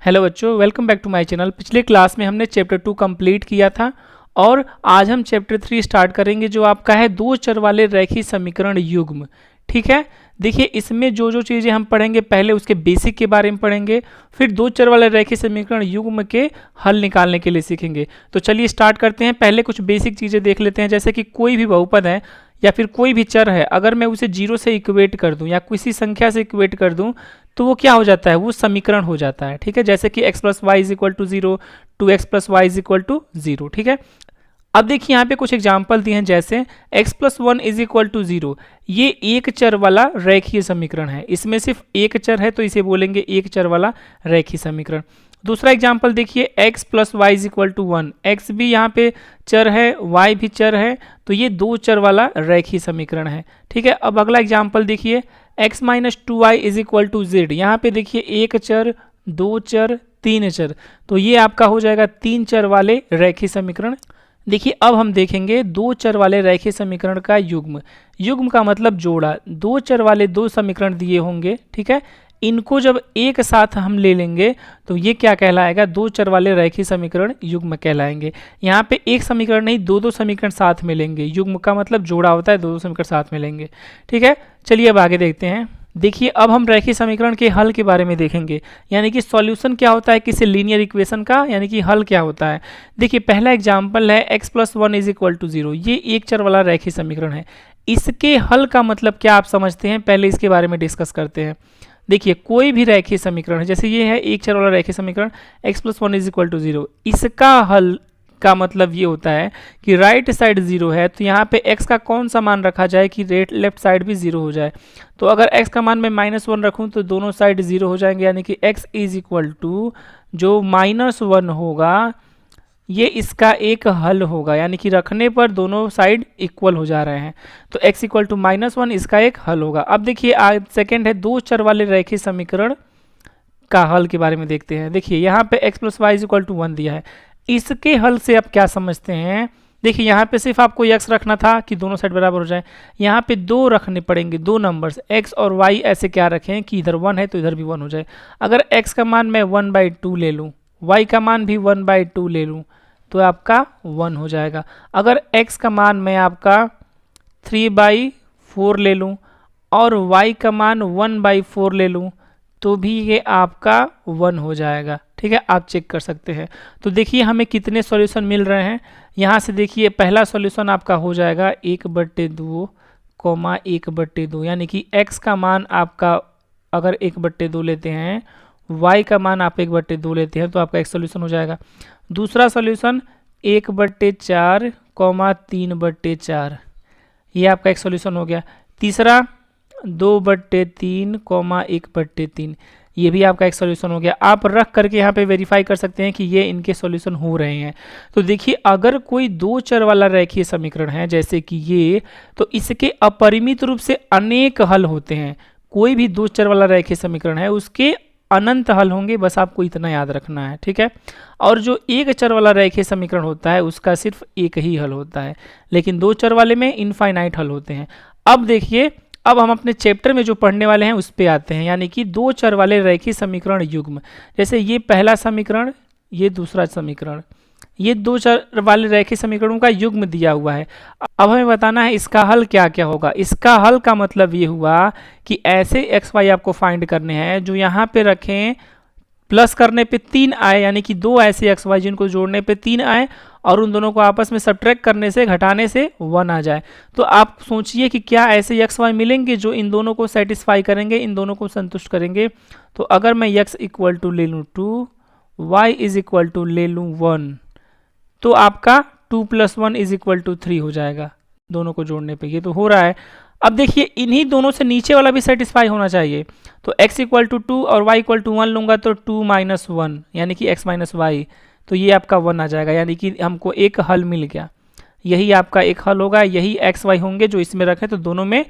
Hello बच्चों, welcome back to my channel. पिछले class में हमने चैप्टर 2 कंप्लीट किया था और आज हम चैप्टर 3 स्टार्ट करेंगे जो आपका है दो चर वाले रैखिक समीकरण युग्म। ठीक है, देखिए इसमें जो जो चीज़ें हम पढ़ेंगे पहले उसके बेसिक के बारे में पढ़ेंगे, फिर दो चर वाले रैखिक समीकरण युग्म के हल निकालने के लिए सीखेंगे। तो चलिए स्टार्ट करते हैं। पहले कुछ बेसिक चीज़ें देख लेते हैं, जैसे कि कोई भी बहुपद है या फिर कोई भी चर है, अगर मैं उसे जीरो से इक्वेट कर दूं या किसी संख्या से इक्वेट कर दूं तो वो क्या हो जाता है, वो समीकरण हो जाता है। ठीक है, जैसे कि x plus Y is equal to zero, 2x plus Y is equal to zero. ठीक है, अब देखिए यहाँ पे कुछ एग्जाम्पल दिए हैं, जैसे x plus one is equal to zero, ये एक चर वाला रैखिक समीकरण है। इसमें सिर्फ एक चर है तो इसे बोलेंगे एक चर वाला रैखिक समीकरण। दूसरा एग्जाम्पल देखिए, x plus Y is equal to one, X भी यहाँ पे चर है, y भी चर है, तो ये दो चर वाला रैखिक समीकरण है। ठीक है, अब अगला एग्जाम्पल देखिए, x minus two Y is equal to Z, यहाँ पे देखिए एक चर, दो चर, तीन चर, तो ये आपका हो जाएगा तीन चर वाले रैखिक समीकरण। देखिए अब हम देखेंगे दो चर वाले रैखिक समीकरण का युग्म। युग्म का मतलब जोड़ा, दो चर वाले दो समीकरण दिए होंगे। ठीक है, इनको जब एक साथ हम ले लेंगे तो ये क्या कहलाएगा, दो चर वाले रैखिक समीकरण युग्म कहलाएंगे। यहाँ पे एक समीकरण नहीं, दो दो समीकरण साथ में लेंगे। युग्म का मतलब जोड़ा होता है, दो दो समीकरण साथ में लेंगे। ठीक है, चलिए अब आगे देखते हैं। देखिए अब हम रैखिक समीकरण के हल के बारे में देखेंगे, यानी कि सॉल्यूशन क्या होता है किसी लीनियर इक्वेशन का, यानी कि हल क्या होता है। देखिए पहला एग्जाम्पल है x plus one is equal to zero, ये एक चर वाला रैखिक समीकरण है। इसके हल का मतलब क्या आप समझते हैं, पहले इसके बारे में डिस्कस करते हैं। देखिए कोई भी रैखिक समीकरण है, जैसे ये है एक चर वाला रैखिक समीकरण x plus one is equal to zero, इसका हल का मतलब ये होता है कि राइट साइड जीरो है तो यहाँ पे x का कौन सा मान रखा जाए कि लेफ्ट साइड भी जीरो हो जाए। तो अगर x का मान मैं माइनस वन रखूँ तो दोनों साइड जीरो हो जाएंगे, यानी कि x इज इक्वल टू जो माइनस वन होगा ये इसका एक हल होगा, यानी कि रखने पर दोनों साइड इक्वल हो जा रहे हैं, तो x equal to minus one इसका एक हल होगा। अब देखिए सेकेंड है दो चर वाले रैखिक समीकरण का हल के बारे में देखते हैं। देखिए यहाँ पे x plus Y is equal to one दिया है, इसके हल से आप क्या समझते हैं। देखिए यहाँ पे सिर्फ आपको x रखना था कि दोनों साइड बराबर हो जाए, यहाँ पे दो रखने पड़ेंगे, दो नंबर्स x और y ऐसे क्या रखें कि इधर वन है तो इधर भी वन हो जाए। अगर x का मान मैं 1/2 ले लूँ, y का मान भी 1/2 ले लूँ तो आपका 1 हो जाएगा। अगर x का मान मैं आपका 3/4 ले लूँ और y का मान 1/4 ले लूँ तो भी ये आपका 1 हो जाएगा। ठीक है, आप चेक कर सकते हैं। तो देखिए हमें कितने सॉल्यूशन मिल रहे हैं। यहाँ से देखिए पहला सॉल्यूशन आपका हो जाएगा 1/2 कॉमा 1/2, यानी कि x का मान आपका अगर 1/2 लेते हैं, y का मान आप 1/2 लेते हैं तो आपका एक सॉल्यूशन हो जाएगा। दूसरा सॉल्यूशन 1/4 कॉमा 3/4, ये आपका एक सॉल्यूशन हो गया। तीसरा 2/3 कॉमा 1/3, ये भी आपका एक सॉल्यूशन हो गया। आप रख करके यहाँ पे वेरीफाई कर सकते हैं कि ये इनके सॉल्यूशन हो रहे हैं। तो देखिए अगर कोई दो चर वाला रैखिक समीकरण है जैसे कि ये, तो इसके अपरिमित रूप से अनेक हल होते हैं। कोई भी दो चर वाला रैखिक समीकरण है उसके अनंत हल होंगे, बस आपको इतना याद रखना है। ठीक है, और जो एक चर वाला रैखिक समीकरण होता है उसका सिर्फ एक ही हल होता है, लेकिन दो चर वाले में इनफाइनाइट हल होते हैं। अब देखिए अब हम अपने चैप्टर में जो पढ़ने वाले हैं उस पे आते हैं, यानी कि दो चर वाले रैखिक समीकरण युग्म। जैसे ये पहला समीकरण, ये दूसरा समीकरण, ये दो चर वाले रैखिक समीकरणों का युग्म दिया हुआ है। अब हमें बताना है इसका हल क्या क्या होगा। इसका हल का मतलब ये हुआ कि ऐसे एक्स वाई आपको फाइंड करने हैं जो यहाँ पे रखें, प्लस करने पे 3 आए, यानी कि दो ऐसे एक्स वाई जिनको जोड़ने पे 3 आए और उन दोनों को आपस में सब्ट्रैक्ट करने से, घटाने से 1 आ जाए। तो आप सोचिए कि क्या ऐसे एक्स वाई मिलेंगे जो इन दोनों को सेटिस्फाई करेंगे, इन दोनों को संतुष्ट करेंगे। तो अगर मैं x इक्वल टू ले लूँ 2, y इज इक्वल टू ले लूँ 1, तो आपका 2 + 1 इज इक्वल टू 3 हो जाएगा दोनों को जोड़ने पे। ये तो हो रहा है। अब देखिए इन्हीं दोनों से नीचे वाला भी सेटिस्फाई होना चाहिए, तो x इक्वल टू 2 और y इक्वल टू 1 लूँगा तो 2 - 1 यानी कि x - y, तो ये आपका 1 आ जाएगा, यानी कि हमको एक हल मिल गया। यही आपका एक हल होगा, यही x y होंगे जो इसमें रखें तो दोनों में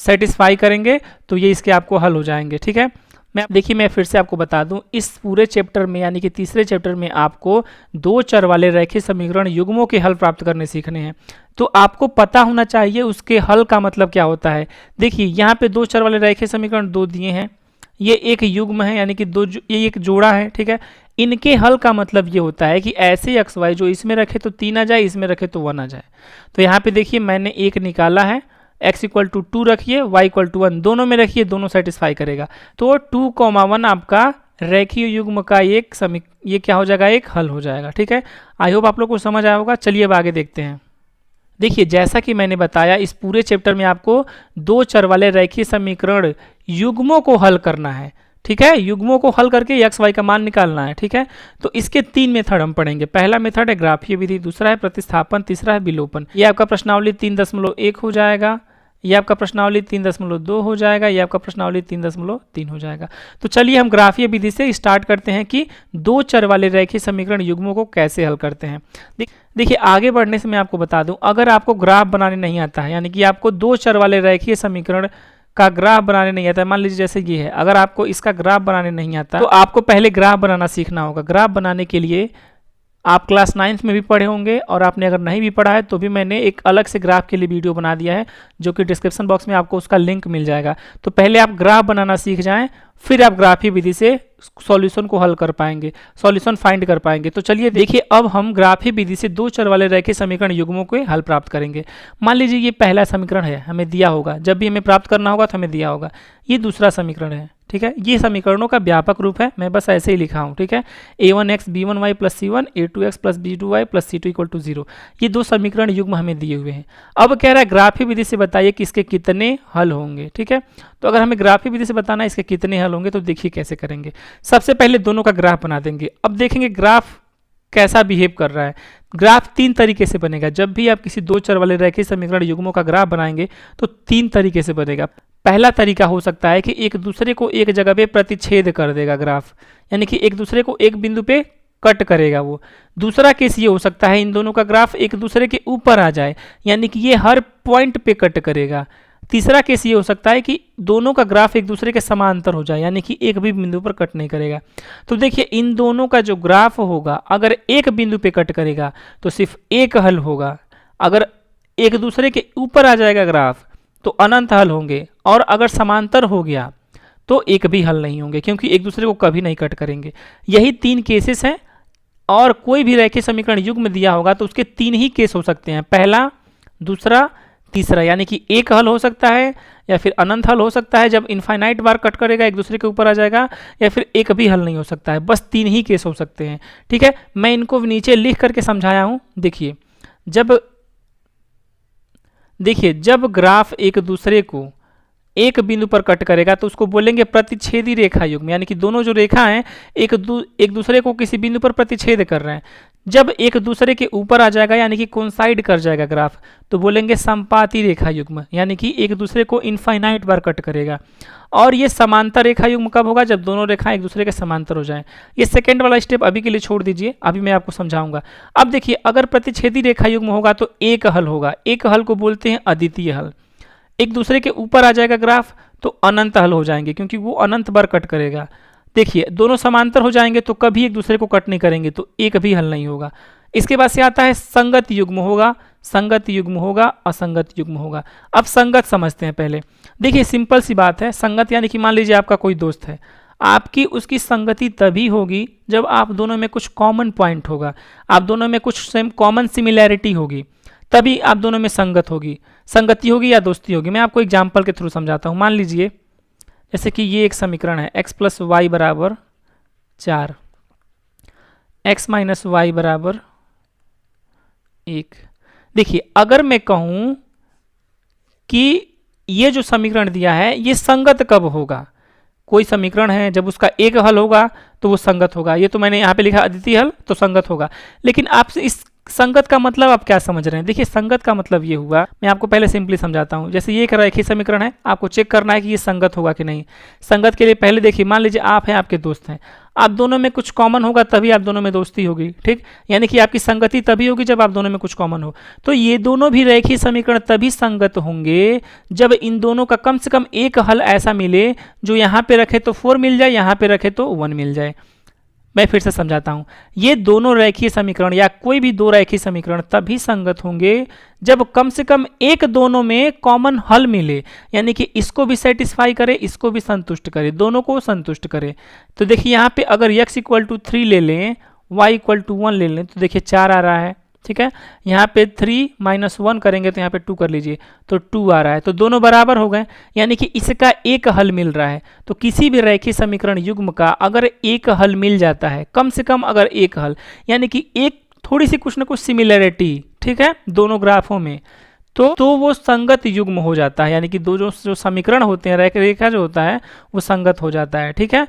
सेटिस्फाई करेंगे, तो ये इसके आपको हल हो जाएंगे। ठीक है, देखिए मैं फिर से आपको बता दूं, इस पूरे चैप्टर में यानी कि तीसरे चैप्टर में आपको दो चर वाले रैखिक समीकरण युग्मों के हल प्राप्त करने सीखने हैं। तो आपको पता होना चाहिए उसके हल का मतलब क्या होता है। देखिए यहाँ पे दो चर वाले रैखिक समीकरण दो दिए हैं, ये एक युग्म है, यानी कि ये एक जोड़ा है, ठीक है। इनके हल का मतलब ये होता है कि ऐसे एक्स वाई जो इसमें रखे तो 3 आ जाए, इसमें रखे तो 1 आ जाए। तो यहाँ पे देखिए मैंने एक निकाला है, x = 2 रखिए, y = 1, दोनों में रखिए, दोनों सेटिस्फाई करेगा। तो 2, 1 आपका रेखीय युग्म का ये क्या हो जाएगा, एक हल हो जाएगा, ठीक है। आई होप आप लोग को समझ आया होगा। चलिए अब आगे देखते हैं। देखिए जैसा कि मैंने बताया, इस पूरे चैप्टर में आपको 2 चर वाले रेखीय समीकरण युग्मों को हल करना है, ठीक है। युग्मों को हल करके x y का मान निकालना है, ठीक है। तो इसके 3 मेथड हम पढ़ेंगे। पहला मेथड है ग्राफीय विधि, दूसरा है प्रतिस्थापन, तीसरा है विलोपन। ये आपका प्रश्नावली 3.1 हो जाएगा, ये आपका प्रश्नावली 3.2 हो जाएगा, ये आपका प्रश्नावली 3.3 हो जाएगा। तो चलिए हम ग्राफीय विधि से स्टार्ट करते हैं कि 2 चर वाले रेखीय समीकरण युग्मों को कैसे हल करते हैं। देखिए आगे बढ़ने से मैं आपको बता दूं, अगर आपको ग्राफ बनाने नहीं आता है, यानी कि आपको 2 चर वाले रेखीय समीकरण का ग्राफ बनाने नहीं आता है, मान लीजिए जैसे ये है, अगर आपको इसका ग्राफ बनाने नहीं आता तो आपको पहले ग्राफ बनाना सीखना होगा। ग्राफ बनाने के लिए आप क्लास 9th में भी पढ़े होंगे, और आपने अगर नहीं भी पढ़ा है तो भी मैंने एक अलग से ग्राफ के लिए वीडियो बना दिया है, जो कि डिस्क्रिप्शन बॉक्स में आपको उसका लिंक मिल जाएगा। तो पहले आप ग्राफ बनाना सीख जाएं, फिर आप ग्राफीय विधि से सॉल्यूशन को हल कर पाएंगे, सॉल्यूशन फाइंड कर पाएंगे। तो चलिए देखिए, अब हम ग्राफीय विधि से 2 चर वाले रेखीय समीकरण युग्मों के हल प्राप्त करेंगे। मान लीजिए ये पहला समीकरण है, हमें दिया होगा, जब भी हमें प्राप्त करना होगा तो हमें दिया होगा। ये दूसरा समीकरण है, ठीक है। ये समीकरणों का व्यापक रूप है, मैं बस ऐसे ही लिखा हूँ, ठीक है। a1x b1y + c1 a2x + b2y + c2 = 0। ये 2 समीकरण युग्म हमें दिए हुए हैं। अब कह रहा है ग्राफीय विधि से बताइए कि इसके कितने हल होंगे, ठीक है। तो अगर हमें ग्राफीय विधि से बताना है इसके कितने हल होंगे, तो देखिए कैसे करेंगे। सबसे पहले दोनों का ग्राफ बना देंगे। अब देखेंगे ग्राफ कैसा बिहेव कर रहा है। ग्राफ 3 तरीके से बनेगा। जब भी आप किसी 2 चर वाले रेखीय समीकरण युग्मों का ग्राफ बनाएंगे तो 3 तरीके से बनेगा। पहला तरीका हो सकता है कि एक दूसरे को एक जगह पे प्रतिच्छेद कर देगा ग्राफ, यानी कि एक दूसरे को एक बिंदु पे कट करेगा वो। दूसरा केस ये हो सकता है इन दोनों का ग्राफ एक दूसरे के ऊपर आ जाए, यानी कि ये हर पॉइंट पे कट करेगा। तीसरा केस ये हो सकता है कि दोनों का ग्राफ एक दूसरे के समांतर हो जाए, यानी कि एक भी बिंदु पर कट नहीं करेगा। तो देखिए इन दोनों का जो ग्राफ होगा, अगर एक बिंदु पे कट करेगा तो सिर्फ एक हल होगा। अगर एक दूसरे के ऊपर आ जाएगा ग्राफ तो अनंत हल होंगे, और अगर समांतर हो गया तो एक भी हल नहीं होंगे, क्योंकि एक दूसरे को कभी नहीं कट करेंगे। यही 3 केसेस हैं, और कोई भी रेखीय समीकरण युग्म दिया होगा तो उसके 3 ही केस हो सकते हैं, पहला, दूसरा, तीसरा। यानी कि एक हल हो सकता है, या फिर अनंत हल हो सकता है जब इनफाइनाइट बार कट करेगा एक दूसरे के ऊपर आ जाएगा, या फिर एक भी हल नहीं हो सकता है। बस 3 ही केस हो सकते हैं, ठीक है। मैं इनको नीचे लिख करके समझाया हूं। देखिए जब ग्राफ एक दूसरे को एक बिंदु पर कट करेगा तो उसको बोलेंगे प्रतिच्छेदी रेखा युग्म, यानी कि दोनों जो रेखा हैं एक दूसरे को किसी बिंदु पर प्रतिच्छेद कर रहे हैं। जब एक दूसरे के ऊपर आ जाएगा, यानी कि कोइंसाइड कर जाएगा ग्राफ, तो बोलेंगे संपाती रेखा युग्म, यानी कि एक दूसरे को इनफाइनाइट बार कट करेगा। और ये समांतर रेखा युग्म कब होगा, जब दोनों रेखाएं एक दूसरे के समांतर हो जाएं। ये सेकंड वाला स्टेप अभी के लिए छोड़ दीजिए, अभी मैं आपको समझाऊंगा। अब देखिए अगर प्रतिच्छेदी रेखा युग्म होगा तो एक हल होगा। एक हल को बोलते हैं अद्वितीय हल। एक दूसरे के ऊपर आ जाएगा ग्राफ तो अनंत हल हो जाएंगे, क्योंकि वो अनंत बार कट करेगा। देखिए दोनों समांतर हो जाएंगे तो कभी एक दूसरे को कट नहीं करेंगे, तो एक भी हल नहीं होगा। इसके बाद से आता है संगत युग्म होगा, संगत युग्म होगा, असंगत युग्म होगा। अब संगत समझते हैं पहले। देखिए सिंपल सी बात है, संगत यानी कि मान लीजिए आपका कोई दोस्त है, आपकी उसकी संगति तभी होगी जब आप दोनों में कुछ कॉमन पॉइंट होगा, आप दोनों में कुछ कॉमन सिमिलैरिटी होगी, तभी आप दोनों में संगत होगी, संगति होगी या दोस्ती होगी। मैं आपको एग्जाम्पल के थ्रू समझाता हूँ। मान लीजिए जैसे कि ये एक समीकरण है, x + y = 4, x - y = 1। देखिए अगर मैं कहूँ कि ये जो समीकरण दिया है ये संगत कब होगा, कोई समीकरण है जब उसका एक हल होगा तो वो संगत होगा। ये तो मैंने यहाँ पे लिखा अद्वितीय हल, तो संगत होगा। लेकिन आपसे इस संगत का मतलब आप क्या समझ रहे हैं? देखिए संगत का मतलब ये हुआ, मैं आपको पहले सिंपली समझाता हूँ। जैसे ये एक रेखीय समीकरण है, आपको चेक करना है कि ये संगत होगा कि नहीं। संगत के लिए पहले देखिए, मान लीजिए आप हैं, आपके दोस्त हैं, आप दोनों में कुछ कॉमन होगा तभी आप दोनों में दोस्ती होगी, ठीक। यानी कि आपकी संगति तभी होगी जब आप दोनों में कुछ कॉमन हो। तो ये दोनों भी रेखीय समीकरण तभी संगत होंगे जब इन दोनों का कम से कम एक हल ऐसा मिले जो यहाँ पे रखे तो 4 मिल जाए, यहाँ पे रखे तो 1 मिल जाए। मैं फिर से समझाता हूं, ये दोनों रेखीय समीकरण या कोई भी दो रेखीय समीकरण तभी संगत होंगे जब कम से कम एक दोनों में कॉमन हल मिले, यानी कि इसको भी सेटिस्फाई करे, इसको भी संतुष्ट करे, दोनों को संतुष्ट करे। तो देखिए यहाँ पे अगर x इक्वल टू 3 ले लें, y इक्वल टू 1 ले लें, तो देखिए 4 आ रहा है, ठीक है। यहाँ पे 3 माइनस 1 करेंगे तो यहाँ पे 2 कर लीजिए, तो 2 आ रहा है, तो दोनों बराबर हो गए, यानी कि इसका एक हल मिल रहा है। तो किसी भी रेखीय समीकरण युग्म का अगर एक हल मिल जाता है, कम से कम अगर एक हल, यानी कि एक थोड़ी सी कुछ ना कुछ सिमिलरिटी, ठीक है, दोनों ग्राफों में, तो वो संगत युग्म हो जाता है, यानी कि दो जो समीकरण होते हैं, रेखा जो होता है वो संगत हो जाता है, ठीक है।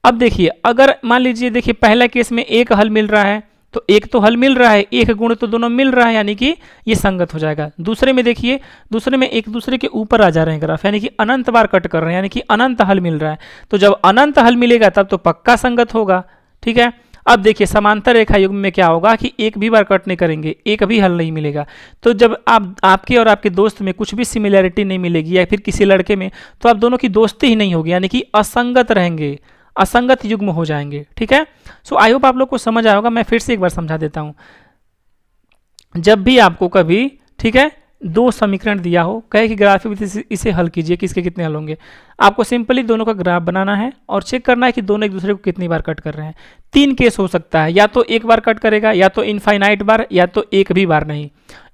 अब देखिए, अगर मान लीजिए, देखिए पहला केस में एक हल मिल रहा है, तो एक तो हल मिल रहा है, एक गुण तो दोनों मिल रहा है, यानी कि ये संगत हो जाएगा। दूसरे में देखिए, दूसरे में एक दूसरे के ऊपर आ जा रहे हैं ग्राफ, यानी कि अनंत बार कट कर रहे हैं, यानी कि अनंत हल मिल रहा है। तो जब अनंत हल मिलेगा तब तो पक्का संगत होगा, ठीक है। अब देखिए समांतर रेखा युग्म में क्या होगा कि एक भी बार कट नहीं करेंगे, एक भी हल नहीं मिलेगा। तो जब आपके और आपके दोस्त में कुछ भी सिमिलरिटी नहीं मिलेगी, या फिर किसी लड़के में, तो आप दोनों की दोस्ती ही नहीं होगी, यानी कि असंगत रहेंगे, असंगत युग्म हो जाएंगे, ठीक है। सो आई होप आप लोग को समझ आया होगा। मैं फिर से एक बार समझा देता हूं। जब भी आपको कभी, ठीक है, दो समीकरण दिया हो, कहे कि ग्राफिक विधि से इसे हल कीजिए, किसके कितने हल होंगे, आपको सिंपली दोनों का ग्राफ बनाना है और चेक करना है कि दोनों एक दूसरे को कितनी बार कट कर रहे हैं। 3 केस हो सकता है, या तो एक बार कट करेगा, या तो इनफाइनाइट बार, या तो एक भी बार नहीं।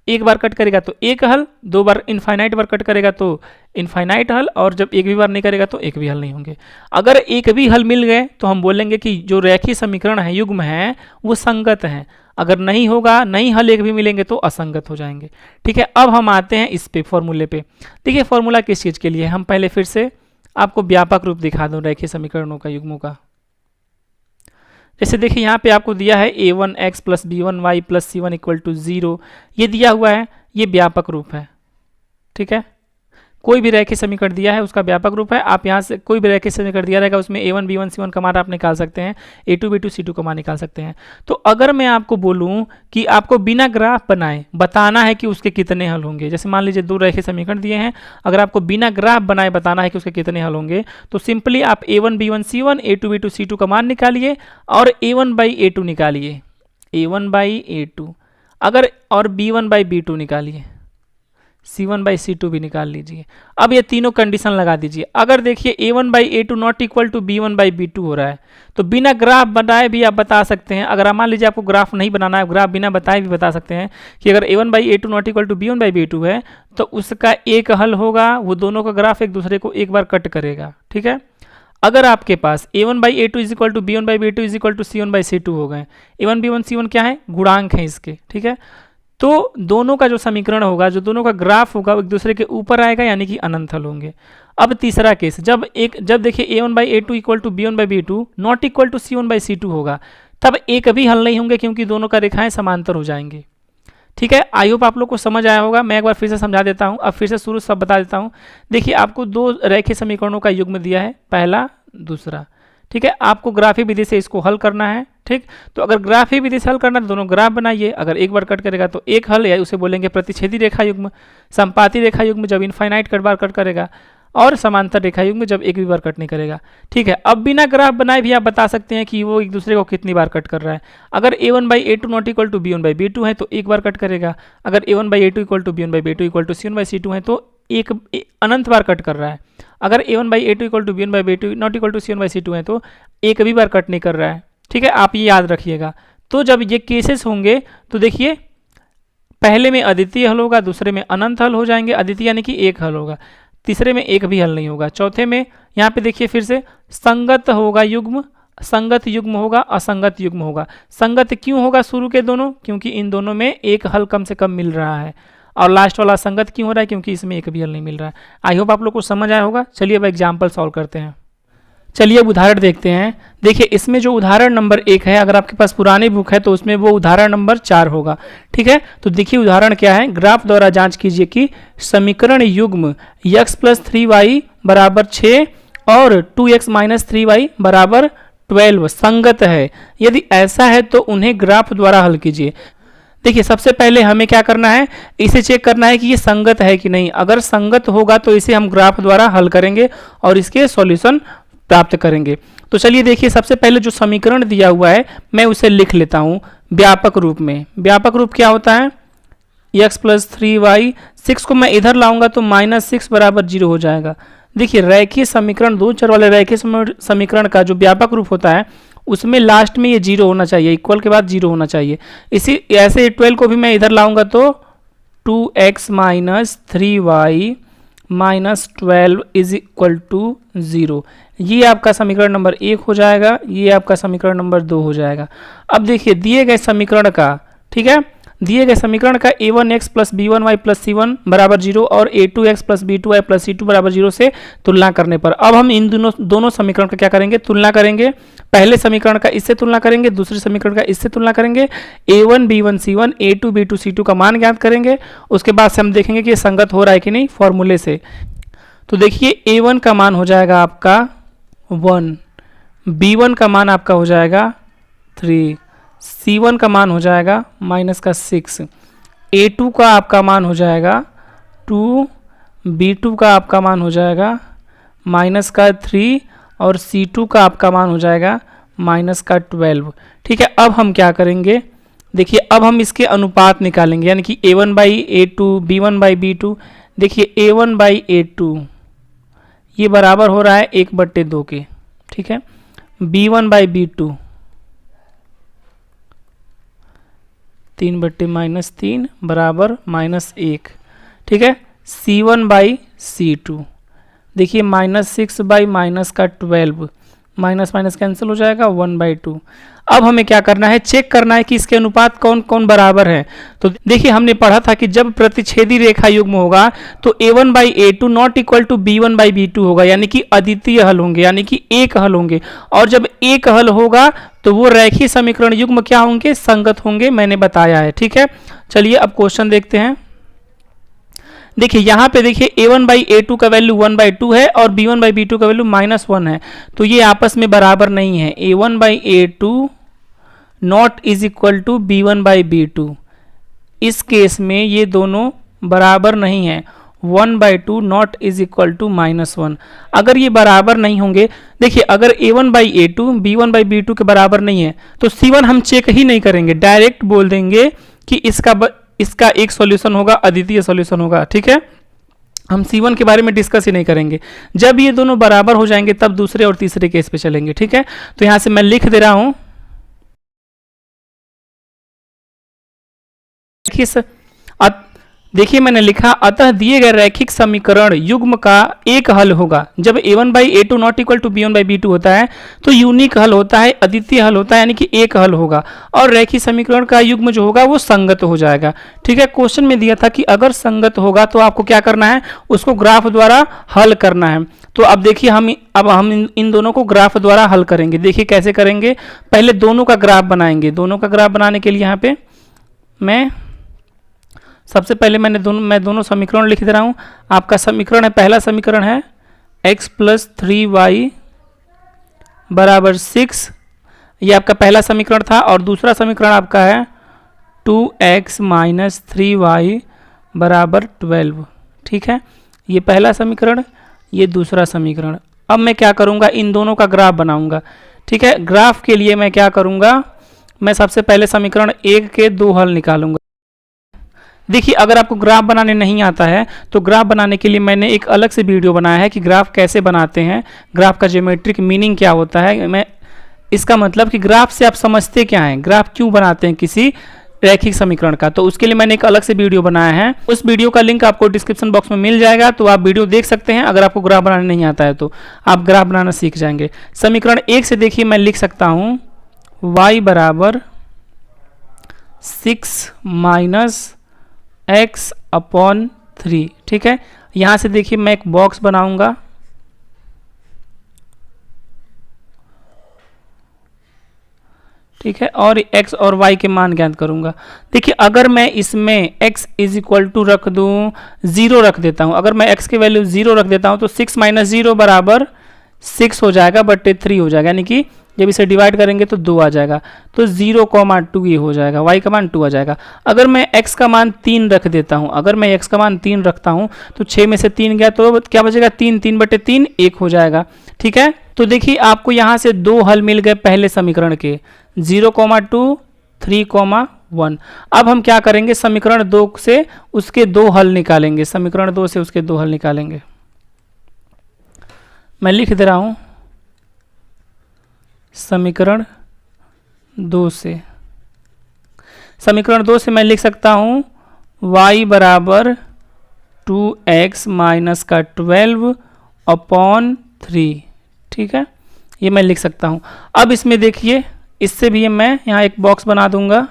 एक बार कट करेगा तो एक हल, 2 बार इनफाइनाइट बार कट करेगा तो इनफाइनाइट हल, और जब एक भी बार नहीं करेगा तो एक भी हल नहीं होंगे। अगर एक भी हल मिल गए तो हम बोलेंगे कि जो रेखीय समीकरण है, युग्म है, वो संगत है। अगर नहीं होगा, नहीं हल एक भी मिलेंगे तो असंगत हो जाएंगे, ठीक है। अब हम आते हैं इस पे, फॉर्मूले पे। देखिए फॉर्मूला किस चीज़ के लिए, हम पहले फिर से आपको व्यापक रूप दिखा दूं रेखीय समीकरणों का, युग्मों का। जैसे देखिए यहाँ पे आपको दिया है a1x plus b1y plus c1 equal to 0, ये दिया हुआ है, ये व्यापक रूप है, ठीक है। कोई भी रेखीय समीकरण दिया है उसका व्यापक रूप है। आप यहाँ से कोई भी रेखीय समीकरण दिया रहेगा उसमें a1 b1 c1 का मान आप निकाल सकते हैं, a2 b2 c2 का मान निकाल सकते हैं। तो अगर मैं आपको बोलूँ कि आपको बिना ग्राफ बनाए बताना है कि उसके कितने हल होंगे, जैसे मान लीजिए 2 रेखीय समीकरण दिए हैं, अगर आपको बिना ग्राफ बनाए बताना है कि उसके कितने हल होंगे, तो सिंपली आप a1 b1 c1 a2 b2 c2 का मान निकालिए और a1 बाई a2 निकालिए, a1 बाई a2, अगर और b1 बाई b2 निकालिए, c1 बाई c2 भी निकाल लीजिए। अब ये तीनों कंडीशन लगा दीजिए। अगर देखिए a1 by a2 not equal to b1 by b2 हो रहा है, तो बिना ग्राफ बनाए भी आप बता सकते हैं। अगर मान लीजिए आपको ग्राफ नहीं बनाना है, ग्राफ बिना बताए भी बता सकते हैं कि अगर a1 by a2 not equal to b1 by b2 है, तो उसका एक हल होगा, वो दोनों का ग्राफ एक दूसरे को एक बार कट करेगा, ठीक है। अगर आपके पास a1 by a2 is equal to b1 by b2 is equal to c1 by c2 हो गए, a1 b1 c1 क्या है, गुणांक है इसके, ठीक है। तो दोनों का जो समीकरण होगा, जो दोनों का ग्राफ होगा, वो एक दूसरे के ऊपर आएगा, यानी कि अनंत हल होंगे। अब तीसरा केस, जब देखिए a1 by a2 equal to b1 by b2 not equal to c1 by c2 होगा, तब एक भी हल नहीं होंगे, क्योंकि दोनों का रेखाएं समांतर हो जाएंगे, ठीक है। आई होप आप लोग को समझ आया होगा। मैं एक बार फिर से समझा देता हूँ, अब फिर से शुरू सब बता देता हूँ। देखिए आपको 2 रेखीय समीकरणों का युग्म दिया है, पहला दूसरा, ठीक है। आपको ग्राफी विधि से इसको हल करना है, ठीक। तो अगर ग्राफी विधि से हल करना है तो दोनों ग्राफ बनाइए। अगर एक बार कट करेगा तो एक हल है, उसे बोलेंगे प्रतिच्छेदी रेखा युग्म। संपाती रेखा युग्म जब इनफाइनाइट बार कट करेगा, और समांतर रेखा युग्म जब एक भी बार कट नहीं करेगा, ठीक है। अब बिना ग्राफ बनाए भी आप बता सकते हैं कि वो एक दूसरे को कितनी बार कट कर रहा है। अगर a1 by a2 not equal to b1 by b2 है तो एक बार कट करेगा। अगर a1 by a2 equal to b1 by b2 equal to c1 by c2 है तो एक अनंत बार कट कर रहा है। अगर a1 by a2 equal to b1 by b2 not equal to c1 by c2 है तो एक भी बार कट नहीं कर रहा है, ठीक है। आप ये याद रखिएगा। तो जब ये केसेस होंगे तो देखिए पहले में अद्वितीय हल होगा, दूसरे में अनंत हल हो जाएंगे, अद्वितीय यानी कि एक हल होगा, तीसरे में एक भी हल नहीं होगा, चौथे में यहाँ पे देखिए फिर से संगत होगा युग्म, संगत युग्म होगा, असंगत युग्म होगा। संगत क्यों होगा शुरू के दोनों, क्योंकि इन दोनों में एक हल कम से कम मिल रहा है, और लास्ट वाला संगत क्यों हो रहा है, क्योंकि इसमें एक भी हल नहीं मिल रहा है। आई होप आप लोग को समझ आया होगा। चलिए अब एग्जाम्पल सॉल्व करते हैं। चलिए अब उदाहरण देखते हैं। देखिए इसमें जो उदाहरण नंबर 1 है, अगर आपके पास पुरानी बुक है तो उसमें वो उदाहरण नंबर 4 होगा, ठीक है। तो देखिए उदाहरण क्या है, ग्राफ द्वारा जांच कीजिए कि समीकरण युग्म x प्लस 3y बराबर 6 और 2x माइनस 3y बराबर 12 संगत है। यदि ऐसा है तो उन्हें ग्राफ द्वारा हल कीजिए। देखिए सबसे पहले हमें क्या करना है, इसे चेक करना है कि ये संगत है कि नहीं। अगर संगत होगा तो इसे हम ग्राफ द्वारा हल करेंगे और इसके सॉल्यूशन प्राप्त करेंगे। तो चलिए देखिए, सबसे पहले जो समीकरण दिया हुआ है मैं उसे लिख लेता हूँ व्यापक रूप में। व्यापक रूप क्या होता है? x प्लस 3y, 6 को मैं इधर लाऊंगा तो -6 बराबर 0 हो जाएगा। देखिए रैखिक समीकरण, दो चर वाले रैखिक समीकरण का जो व्यापक रूप होता है उसमें लास्ट में ये 0 होना चाहिए, इक्वल के बाद 0 होना चाहिए। इसी ऐसे 12 को भी मैं इधर लाऊंगा तो 2x minus 3y minus 12 is equal to 0। ये आपका समीकरण नंबर 1 हो जाएगा, ये आपका समीकरण नंबर 2 हो जाएगा। अब देखिए दिए गए समीकरण का, ठीक है, दिए गए समीकरण का a1x plus b1y plus c1 बराबर 0 और a2x plus b2y plus c2 बराबर 0 से तुलना करने पर अब हम इन दोनों समीकरण का क्या करेंगे? तुलना करेंगे। पहले समीकरण का इससे तुलना करेंगे, दूसरे समीकरण का इससे तुलना करेंगे। a1 b1 c1 a2 b2 c2 का मान ज्ञात करेंगे। उसके बाद से हम देखेंगे कि ये संगत हो रहा है कि नहीं फॉर्मूले से। तो देखिए a1 का मान हो जाएगा आपका 1, b1 का मान आपका हो जाएगा 3, C1 का मान हो जाएगा -6, A2 का आपका मान हो जाएगा 2, B2 का आपका मान हो जाएगा -3 और C2 का आपका मान हो जाएगा -12। ठीक है, अब हम क्या करेंगे? देखिए अब हम इसके अनुपात निकालेंगे, यानी कि A1/A2 B1/B2। देखिए A1/A2 ये बराबर हो रहा है 1/2 के, ठीक है। B1/B2 3/-3 बराबर -1, ठीक है। C1/C2 देखिए -6/-12 माइनस माइनस कैंसिल हो जाएगा 1/2। अब हमें क्या करना है? चेक करना है कि इसके अनुपात कौन कौन बराबर है। तो देखिए हमने पढ़ा था कि जब प्रतिच्छेदी रेखा युग्म होगा तो A1/A2 not equal to B1/B2 होगा, यानी कि अद्वितीय हल होंगे, यानी कि एक हल होंगे। और जब एक हल होगा तो वो रैखिक समीकरण युग्म क्या होंगे? संगत होंगे, मैंने बताया है। ठीक है, चलिए अब क्वेश्चन देखते हैं। देखिए यहाँ पे देखिए A1/A2 का वैल्यू 1/2 है और B1/B2 का वैल्यू -1 है, तो ये आपस में बराबर नहीं है। A1/A2 not is equal to B1/B2, इस केस में ये दोनों बराबर नहीं है। 1/2 नॉट इज इक्वल टू -1। अगर ये बराबर नहीं होंगे, देखिए अगर A1/A2 B1/B2 के बराबर नहीं है तो C1 हम चेक ही नहीं करेंगे, डायरेक्ट बोल देंगे कि इसका एक सॉल्यूशन होगा, अद्वितीय सॉल्यूशन होगा। ठीक है, हम C1 के बारे में डिस्कस ही नहीं करेंगे। जब ये दोनों बराबर हो जाएंगे तब दूसरे और तीसरे केस पे चलेंगे। ठीक है, तो यहां से मैं लिख दे रहा हूं, देखिए मैंने लिखा, अतः दिए गए रैखिक समीकरण युग्म का एक हल होगा। जब A1/A2 not equal to B1/B2 होता है तो यूनिक हल होता है, अद्वितीय हल होता है, यानी कि एक हल होगा और रैखिक समीकरण का युग्म जो होगा वो संगत हो जाएगा। ठीक है, क्वेश्चन में दिया था कि अगर संगत होगा तो आपको क्या करना है? उसको ग्राफ द्वारा हल करना है। तो अब देखिए हम इन दोनों को ग्राफ द्वारा हल करेंगे। देखिए कैसे करेंगे? पहले दोनों का ग्राफ बनाएंगे। दोनों का ग्राफ बनाने के लिए यहाँ पे मैं सबसे पहले मैं दोनों समीकरण लिख दे रहा हूँ। आपका समीकरण है, पहला समीकरण है x प्लस 3y बराबर 6, ये आपका पहला समीकरण था। और दूसरा समीकरण आपका है 2x माइनस 3y बराबर 12। ठीक है, ये पहला समीकरण, ये दूसरा समीकरण। अब मैं क्या करूँगा? इन दोनों का ग्राफ बनाऊँगा। ठीक है, ग्राफ के लिए मैं क्या करूँगा? मैं सबसे पहले समीकरण 1 के 2 हल निकालूंगा। देखिए अगर आपको ग्राफ बनाने नहीं आता है तो ग्राफ बनाने के लिए मैंने एक अलग से वीडियो बनाया है कि ग्राफ कैसे बनाते हैं, ग्राफ का ज्योमेट्रिक मीनिंग क्या होता है। मैं इसका मतलब कि ग्राफ से आप समझते क्या हैं, ग्राफ क्यों बनाते हैं किसी रैखिक समीकरण का, तो उसके लिए मैंने एक अलग से वीडियो बनाया है। उस वीडियो का लिंक आपको डिस्क्रिप्शन बॉक्स में मिल जाएगा, तो आप वीडियो देख सकते हैं। अगर आपको ग्राफ बनाने नहीं आता है तो आप ग्राफ बनाना सीख जाएंगे। समीकरण 1 से देखिए मैं लिख सकता हूँ y बराबर 6 माइनस x/3। ठीक है, यहां से देखिए मैं एक बॉक्स बनाऊंगा। ठीक है, और x और y के मान ज्ञात करूंगा। देखिए अगर मैं इसमें x इज इक्वल टू रख दूं 0 रख देता हूं, अगर मैं x की वैल्यू 0 रख देता हूं तो 6 माइनस 0 बराबर 6 हो जाएगा, बटे 3 हो जाएगा, यानी कि जब इसे डिवाइड करेंगे तो 2 आ जाएगा, तो 0,2 ये हो जाएगा, y का मान 2 आ जाएगा। अगर मैं x का मान 3 रख देता हूँ, अगर मैं x का मान 3 रखता हूँ तो 6 में से 3 गया तो क्या बचेगा, 3/3 1 हो जाएगा। ठीक है, तो देखिए आपको यहाँ से 2 हल मिल गए पहले समीकरण के, 0,2, 3,1। अब हम क्या करेंगे, समीकरण 2 से उसके 2 हल निकालेंगे, समीकरण 2 से उसके 2 हल निकालेंगे। मैं लिख दे रहा हूँ, समीकरण 2 से, समीकरण 2 से मैं लिख सकता हूँ y बराबर 2x माइनस का 12/3। ठीक है, ये मैं लिख सकता हूँ। अब इसमें देखिए, इससे भी मैं यहाँ एक बॉक्स बना दूंगा।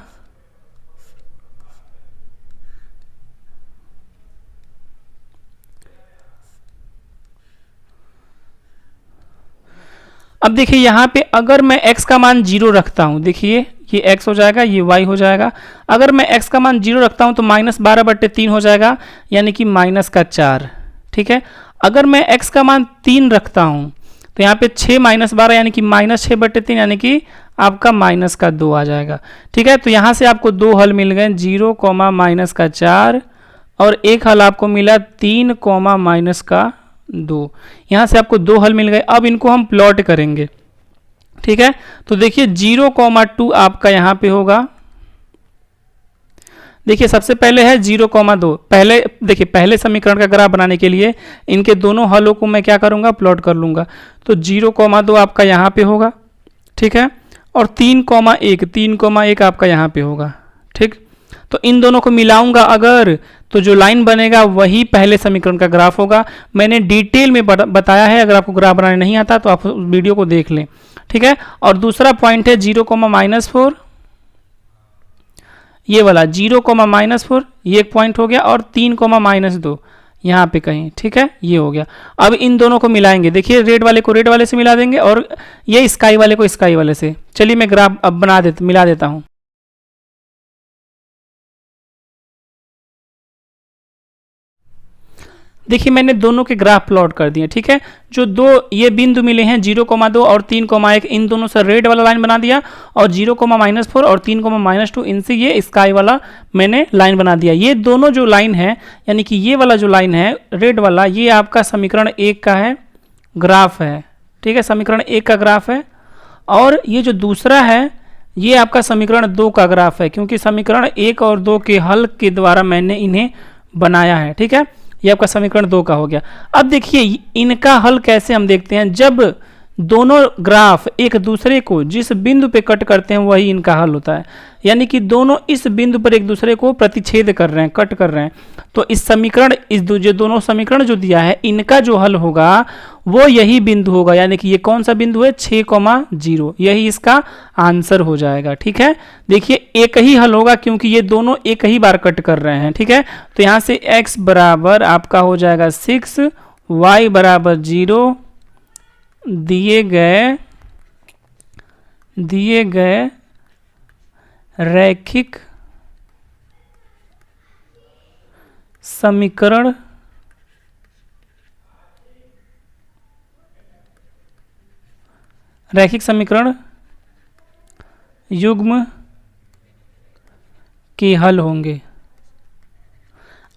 अब देखिए यहाँ पे अगर मैं x का मान 0 रखता हूँ, देखिए ये x हो जाएगा, ये y हो जाएगा। अगर मैं x का मान 0 रखता हूँ तो -12/3 हो जाएगा, यानी कि -4। ठीक है, अगर मैं x का मान 3 रखता हूँ तो यहाँ पे 6 - 12 यानी कि -6/3, यानी कि आपका -2 आ जाएगा। ठीक है, तो यहाँ से आपको 2 हल मिल गए, 0, -4, और एक हल आपको मिला 3, -2। यहाँ से आपको 2 हल मिल गए। अब इनको हम प्लॉट करेंगे। ठीक है, तो देखिए 0,2 आपका यहाँ पे होगा। देखिए सबसे पहले है 0,2। पहले देखिए, पहले समीकरण का ग्राफ बनाने के लिए इनके दोनों हलों को मैं क्या करूँगा, प्लॉट कर लूँगा। तो 0,2 आपका यहाँ पे होगा। ठीक है, और 3,1 आपका यहाँ पे होगा। ठीक, तो इन दोनों को मिलाऊंगा अगर, तो जो लाइन बनेगा वही पहले समीकरण का ग्राफ होगा। मैंने डिटेल में बताया है, अगर आपको ग्राफ बनाने नहीं आता तो आप उस वीडियो को देख लें। ठीक है, और दूसरा पॉइंट है 0,-4, ये वाला 0,-4, ये एक पॉइंट हो गया, और 3,-2 यहाँ पे कहीं। ठीक है, ये हो गया। अब इन दोनों को मिलाएंगे। देखिए रेड वाले को रेड वाले से मिला देंगे और ये स्काई वाले को स्काई वाले से। चलिए मैं ग्राफ अब मिला देता हूँ। देखिए मैंने दोनों के ग्राफ प्लॉट कर दिए। ठीक है, जो दो ये बिंदु मिले हैं 0,2 और 3,1, इन दोनों से रेड वाला लाइन बना दिया, और 0,-4 और 3,-2 इनसे ये स्काई वाला मैंने लाइन बना दिया। ये दोनों जो लाइन है, यानी कि ये वाला जो लाइन है रेड वाला, ये आपका समीकरण 1 का है ग्राफ है। ठीक है, समीकरण 1 का ग्राफ है, और ये जो दूसरा है ये आपका समीकरण 2 का ग्राफ है, क्योंकि समीकरण 1 और 2 के हल के द्वारा मैंने इन्हें बनाया है। ठीक है, ये आपका समीकरण 2 का हो गया। अब देखिए इनका हल कैसे हम देखते हैं, जब दोनों ग्राफ एक दूसरे को जिस बिंदु पे कट करते हैं वही इनका हल होता है, यानी कि दोनों इस बिंदु पर एक दूसरे को प्रतिच्छेद कर रहे हैं, कट कर रहे हैं। तो इस समीकरण, इस जो दोनों समीकरण जो दिया है, इनका जो हल होगा वो यही बिंदु होगा, यानी कि ये कौन सा बिंदु है, 6,0, यही इसका आंसर हो जाएगा। ठीक है, देखिए एक ही हल होगा क्योंकि ये दोनों एक ही बार कट कर रहे हैं। ठीक है, तो यहाँ से x बराबर आपका हो जाएगा 6, y बराबर 0, दिए गए रैखिक समीकरण युग्म के हल होंगे।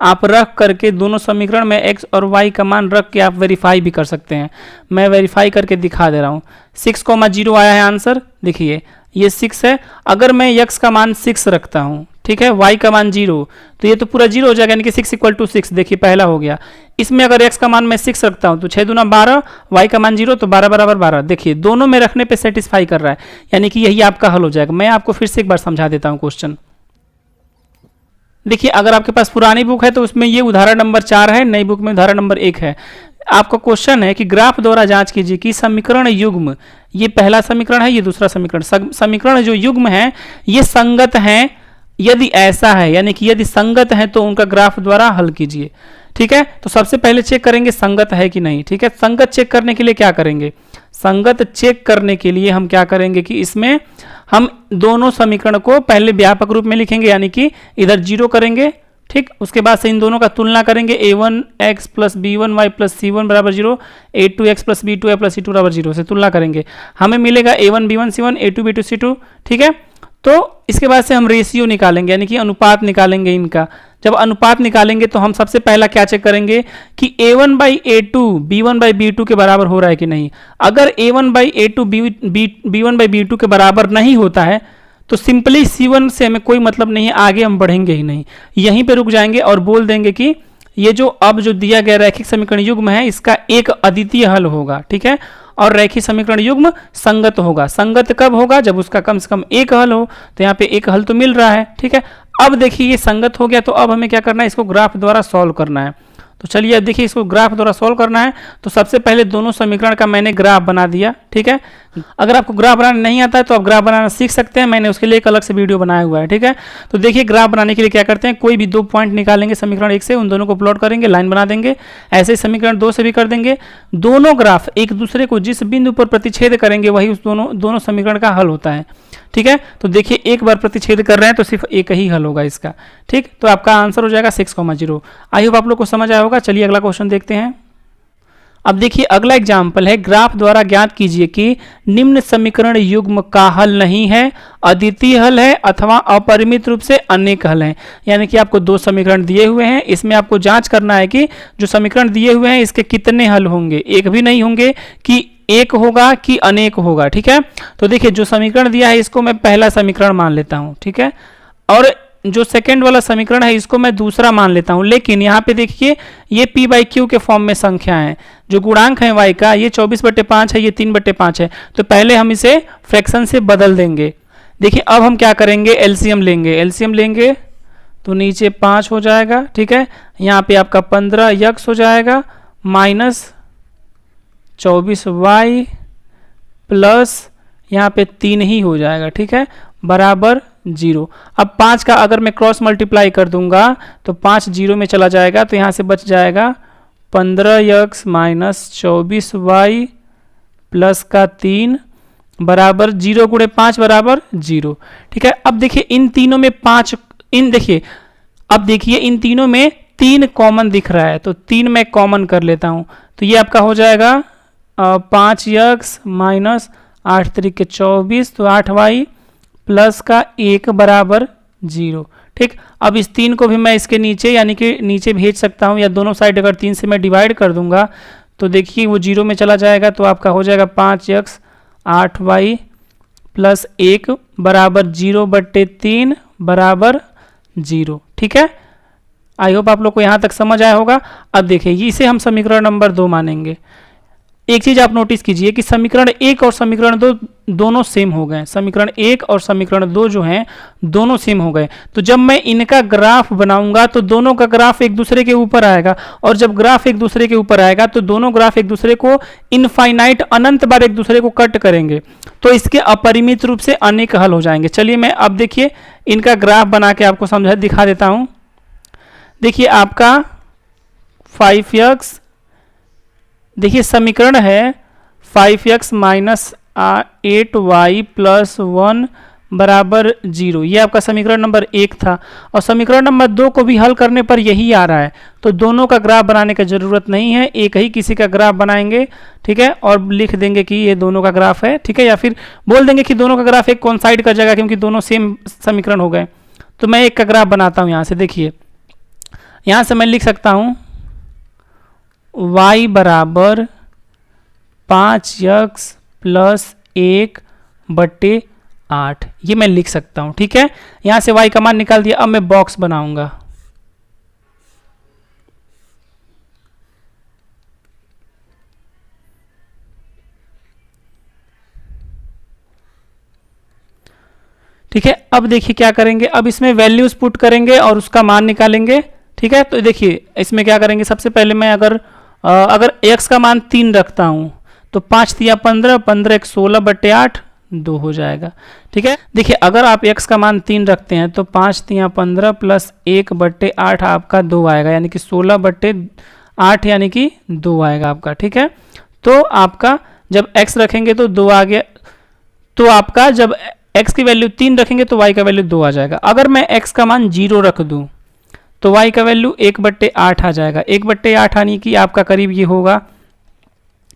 आप रख करके दोनों समीकरण में x और y का मान रख के आप वेरीफाई भी कर सकते हैं। मैं वेरीफाई करके दिखा दे रहा हूँ। 6,0 आया है आंसर, देखिए ये 6 है। अगर मैं x का मान 6 रखता हूँ, ठीक है, y का मान 0, तो ये तो पूरा 0 हो जाएगा, यानी कि 6 = 6। देखिए पहला हो गया। इसमें अगर x का मान मैं 6 रखता हूँ तो 6 दूना 12, y का मान 0, तो 12 बराबर 12। देखिए दोनों में रखने पे सेटिस्फाई कर रहा है, यानी कि यही आपका हल हो जाएगा। मैं आपको फिर से एक बार समझा देता हूँ क्वेश्चन। देखिए अगर आपके पास पुरानी बुक है तो उसमें ये उदाहरण नंबर 4 है, नई बुक में उदाहरण नंबर 1 है। आपका क्वेश्चन है कि ग्राफ द्वारा जांच कीजिए कि समीकरण युग्म, ये पहला समीकरण है, ये दूसरा समीकरण, समीकरण जो युग्म है ये संगत हैं। यदि ऐसा है, यानी कि यदि संगत है तो उनका ग्राफ द्वारा हल कीजिए। ठीक है, तो सबसे पहले चेक करेंगे संगत है कि नहीं। ठीक है, संगत चेक करने के लिए क्या करेंगे, संगत चेक करने के लिए हम क्या करेंगे कि इसमें हम दोनों समीकरण को पहले व्यापक रूप में लिखेंगे, यानी कि इधर 0 करेंगे ठीक, उसके बाद से इन दोनों का तुलना करेंगे, a1x plus b1y plus c1 बराबर 0, a2x plus b2y plus c2 बराबर 0 से तुलना करेंगे, हमें मिलेगा a1 b1 c1 a2 b2 c2। ठीक है, तो इसके बाद से हम रेशियो निकालेंगे, यानी कि अनुपात निकालेंगे इनका। जब अनुपात निकालेंगे तो हम सबसे पहला क्या चेक करेंगे कि a1 by a2 b1 by b2 के बराबर हो रहा है कि नहीं। अगर a1 by a2 b1 by b2 के बराबर नहीं होता है तो सिंपली c1 से हमें कोई मतलब नहीं है, आगे हम बढ़ेंगे ही नहीं, यहीं पे रुक जाएंगे और बोल देंगे कि ये जो अब जो दिया गया रैखिक समीकरण युग्म है इसका एक अद्वितीय हल होगा। ठीक है, और रैखिक समीकरण युग्म संगत होगा। संगत कब होगा? जब उसका कम से कम एक हल हो। तो यहाँ पे एक हल तो मिल रहा है। ठीक है, अब देखिए ये संगत हो गया, तो अब हमें क्या करना है, इसको ग्राफ द्वारा सॉल्व करना है। तो चलिए अब देखिए इसको ग्राफ द्वारा सॉल्व करना है। तो सबसे पहले दोनों समीकरण का मैंने ग्राफ बना दिया। ठीक है, अगर आपको ग्राफ बनाना नहीं आता है तो आप ग्राफ बनाना सीख सकते हैं, मैंने उसके लिए एक अलग से वीडियो बनाया हुआ है। ठीक है, तो देखिए ग्राफ बनाने के लिए क्या करते हैं, कोई भी दो पॉइंट निकालेंगे समीकरण 1 से, उन दोनों को प्लॉट करेंगे, लाइन बना देंगे। ऐसे ही समीकरण 2 से भी कर देंगे। दोनों ग्राफ एक दूसरे को जिस बिंदु पर प्रतिच्छेद करेंगे वही उस दोनों समीकरण का हल होता है। ठीक है, तो देखिए एक बार प्रतिच्छेद कर रहे हैं तो सिर्फ एक ही हल होगा इसका। ठीक, तो आपका आंसर हो जाएगा 6,0। आई होप आप लोग को समझ आया होगा। चलिए अगला क्वेश्चन देखते हैं। अब देखिए अगला एग्जाम्पल है, ग्राफ द्वारा ज्ञात कीजिए कि निम्न समीकरण युग्म का हल नहीं है, अद्वितीय हल है अथवा अपरिमित रूप से अनेक हल हैं। यानी कि आपको दो समीकरण दिए हुए हैं, इसमें आपको जांच करना है कि जो समीकरण दिए हुए हैं इसके कितने हल होंगे। एक भी नहीं होंगे कि एक होगा कि अनेक होगा। ठीक है, तो देखिए जो समीकरण दिया है इसको मैं पहला समीकरण मान लेता हूं। ठीक है, और जो सेकंड वाला समीकरण है इसको मैं दूसरा मान लेता हूं। लेकिन यहाँ पे देखिए ये p बाई क्यू के फॉर्म में संख्या है, जो गुणांक है y का, ये 24/5 है, ये 3/5 है। तो पहले हम इसे फ्रैक्शन से बदल देंगे। देखिए अब हम क्या करेंगे, एलसीएम लेंगे। एलसीएम लेंगे तो नीचे 5 हो जाएगा। ठीक है, यहाँ पे आपका 15x हो जाएगा माइनस 24y प्लस यहाँ पे 3 ही हो जाएगा। ठीक है, बराबर 0। अब 5 का अगर मैं क्रॉस मल्टीप्लाई कर दूंगा तो 5 0 में चला जाएगा, तो यहाँ से बच जाएगा 15x माइनस 24y प्लस का 3 बराबर 0 गुणे 5 बराबर 0। ठीक है, अब देखिए इन तीनों में 5, अब देखिए इन तीनों में 3 कॉमन दिख रहा है, तो 3 मैं कॉमन कर लेता हूं। तो ये आपका हो जाएगा 5x माइनस 8 तरीके 24, तो 8y प्लस का 1 बराबर 0। ठीक, अब इस 3 को भी मैं इसके नीचे यानी कि नीचे भेज सकता हूं, या दोनों साइड अगर 3 से मैं डिवाइड कर दूंगा तो देखिए वो 0 में चला जाएगा, तो आपका हो जाएगा 5x 8y प्लस 1 बराबर 0/3 बराबर 0। ठीक है, आई होप आप लोग को यहाँ तक समझ आया होगा। अब देखिए इसे हम समीकरण नंबर 2 मानेंगे। एक चीज आप नोटिस कीजिए कि समीकरण 1 और समीकरण 2 दोनों सेम हो गए। समीकरण 1 और समीकरण 2 जो हैं दोनों सेम हो गए। तो जब मैं इनका ग्राफ बनाऊंगा तो दोनों का ग्राफ एक दूसरे के ऊपर आएगा, और जब ग्राफ एक दूसरे के ऊपर आएगा तो दोनों ग्राफ एक दूसरे को इनफाइनाइट अनंत बार एक दूसरे को कट करेंगे, तो इसके अपरिमित रूप से अनेक हल हो जाएंगे। चलिए मैं अब देखिए इनका ग्राफ बना के आपको समझा दिखा देता हूं। देखिए आपका 5x, देखिए समीकरण है 5x माइनस 8y प्लस 1 बराबर 0। ये आपका समीकरण नंबर 1 था, और समीकरण नंबर 2 को भी हल करने पर यही आ रहा है, तो दोनों का ग्राफ बनाने की जरूरत नहीं है, एक ही किसी का ग्राफ बनाएंगे। ठीक है, और लिख देंगे कि ये दोनों का ग्राफ है। ठीक है, या फिर बोल देंगे कि दोनों का ग्राफ एक कोइंसाइड कर जाएगा क्योंकि दोनों सेम समीकरण हो गए। तो मैं एक का ग्राफ बनाता हूँ यहाँ से। देखिए यहाँ से मैं लिख सकता हूँ y बराबर 5x प्लस 1/8, ये मैं लिख सकता हूं। ठीक है, यहां से y का मान निकाल दिया। अब मैं बॉक्स बनाऊंगा। ठीक है, अब देखिए क्या करेंगे, अब इसमें वैल्यूज पुट करेंगे और उसका मान निकालेंगे। ठीक है, तो देखिए इसमें क्या करेंगे, सबसे पहले मैं अगर x का मान 3 रखता हूं तो 5 तिया 15, 15 1 16/8 2 हो जाएगा। ठीक है, देखिए अगर आप x का मान 3 रखते हैं तो 5 तिया 15 प्लस 1/8 आपका 2 आएगा, यानी कि 16/8 यानी कि 2 आएगा आपका। ठीक है, तो आपका जब x रखेंगे तो 2 आ गया, तो आपका जब x की वैल्यू 3 रखेंगे तो y का वैल्यू 2 आ जाएगा। अगर मैं x का मान 0 रख दूं तो y का वैल्यू 1/8 आ जाएगा। 1/8 यानी कि आपका करीब ये होगा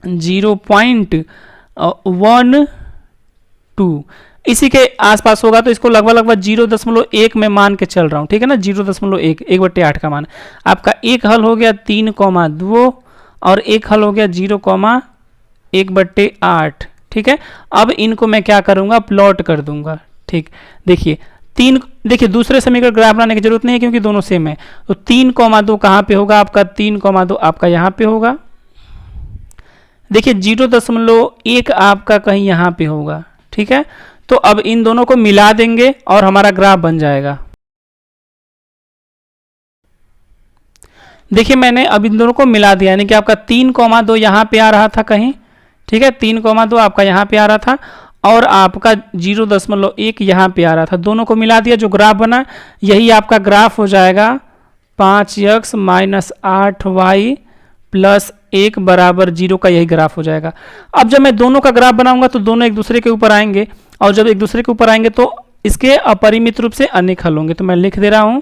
0.12, इसी के आसपास होगा। तो इसको लगभग 0.1 में मान के चल रहा हूँ, ठीक है ना। 0.1, 1/8 का मान आपका एक हल हो गया 3,2 और एक हल हो गया 0,1/8, ठीक है। अब इनको मैं क्या करूँगा, प्लॉट कर दूंगा, ठीक। देखिए दूसरे समीकरण ग्राफ बनाने की जरूरत नहीं है क्योंकि दोनों सेम है। तो 3,2 कहाँ पे होगा आपका, 3,2 आपका यहाँ पे होगा। देखिए 0.1 आपका कहीं यहाँ पे होगा, ठीक है। तो अब इन दोनों को मिला देंगे और हमारा ग्राफ बन जाएगा। देखिए मैंने अब इन दोनों को मिला दिया, यानी कि आपका 3,2 यहाँ पे आ रहा था कहीं, ठीक है। 3,2 आपका यहाँ पे आ रहा था और आपका 0.1 यहाँ पे आ रहा था। दोनों को मिला दिया, जो ग्राफ बना यही आपका ग्राफ हो जाएगा। 5x - 8y + 1 = 0 का यही ग्राफ हो जाएगा। अब जब मैं दोनों का ग्राफ बनाऊंगा तो दोनों एक दूसरे के ऊपर आएंगे, और जब एक दूसरे के ऊपर आएंगे तो इसके अपरिमित रूप से अनेक हल होंगे। तो मैं लिख दे रहा हूं,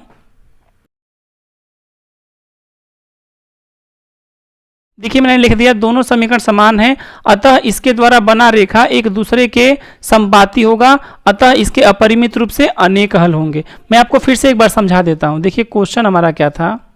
देखिए मैंने लिख दिया दोनों समीकरण समान हैं, अतः इसके द्वारा बना रेखा एक दूसरे के समपाती होगा, अतः इसके अपरिमित रूप से अनेक हल होंगे। मैं आपको फिर से एक बार समझा देता हूं। देखिए क्वेश्चन हमारा क्या था,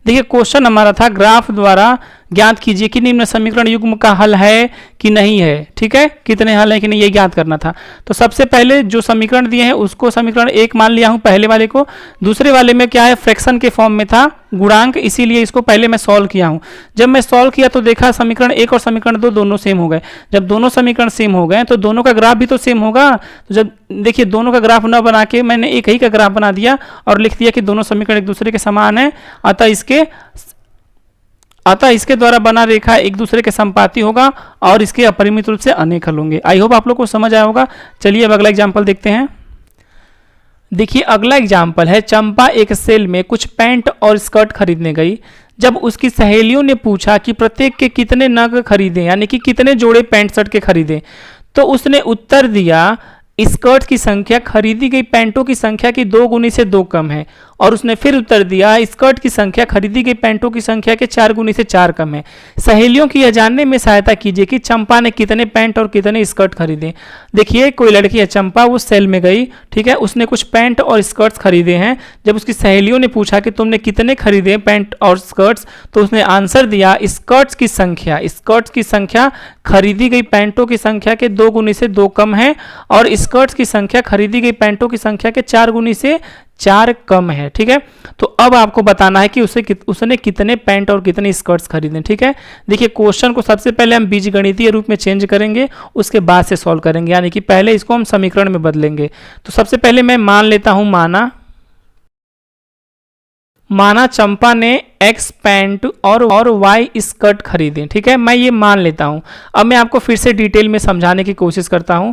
देखिए क्वेश्चन हमारा था ग्राफ द्वारा ज्ञात कीजिए कि निम्न समीकरण युग्म का हल है कि नहीं है, ठीक है। कितने हल है कि नहीं ये ज्ञात करना था। तो सबसे पहले जो समीकरण दिए हैं उसको समीकरण 1 मान लिया हूं, पहले वाले को। दूसरे वाले में क्या है, फ्रैक्शन के फॉर्म में था, गुणांक, इसीलिए इसको पहले मैं सॉल्व किया हूं। जब मैं सॉल्व किया तो देखा समीकरण 1 और समीकरण 2 दोनों सेम हो गए। जब दोनों समीकरण सेम हो गए तो दोनों का ग्राफ भी तो सेम होगा। तो जब देखिए दोनों का ग्राफ न बना के मैंने एक ही का ग्राफ बना दिया और लिख दिया कि दोनों समीकरण एक दूसरे के समान है, अतः इसके द्वारा बना रेखा एक दूसरे के समपाती होगा और इसके अपरिमित रूप से अनेक हल होंगे। आई होप आप लोग को समझ आया होगा। चलिए अब अगला एग्जाम्पल देखते हैं। देखिए अगला एग्जाम्पल है, चंपा एक सेल में कुछ पैंट और स्कर्ट खरीदने गई। जब उसकी सहेलियों ने पूछा कि प्रत्येक के कितने नग खरीदें, यानी कि कितने जोड़े पैंट शर्ट के खरीदें, तो उसने उत्तर दिया स्कर्ट की संख्या खरीदी गई पैंटों की संख्या की 2 गुनी से 2 कम है। और उसने फिर उत्तर दिया स्कर्ट की संख्या खरीदी गई पैंटों की संख्या के 4 गुनी से 4 कम है। सहेलियों की यह जानने में सहायता कीजिए कि चंपा ने कितने पैंट और कितने स्कर्ट खरीदे। देखिए कोई लड़की है चंपा, वो सेल में गई, ठीक है। उसने कुछ पैंट और स्कर्ट्स खरीदे हैं। जब उसकी सहेलियों ने पूछा कि तुमने कितने खरीदे पैंट और स्कर्ट्स, तो उसने आंसर दिया स्कर्ट्स की संख्या खरीदी गई पैंटों की संख्या के 2 गुनी से 2 कम है और स्कर्ट्स की संख्या खरीदी गई पैंटों की संख्या के 4 गुनी से 4 कम है, ठीक है। तो अब आपको बताना है कि उसने कितने पैंट और कितने स्कर्ट्स खरीदे, ठीक है। देखिए क्वेश्चन को सबसे पहले हम बीजगणितीय रूप में चेंज करेंगे, उसके बाद से सॉल्व करेंगे, यानी कि पहले इसको हम समीकरण में बदलेंगे। तो सबसे पहले मैं मान लेता हूं, माना चंपा ने X पैंट और Y स्कर्ट खरीदे, ठीक है। मैं ये मान लेता हूं। अब मैं आपको फिर से डिटेल में समझाने की कोशिश करता हूं।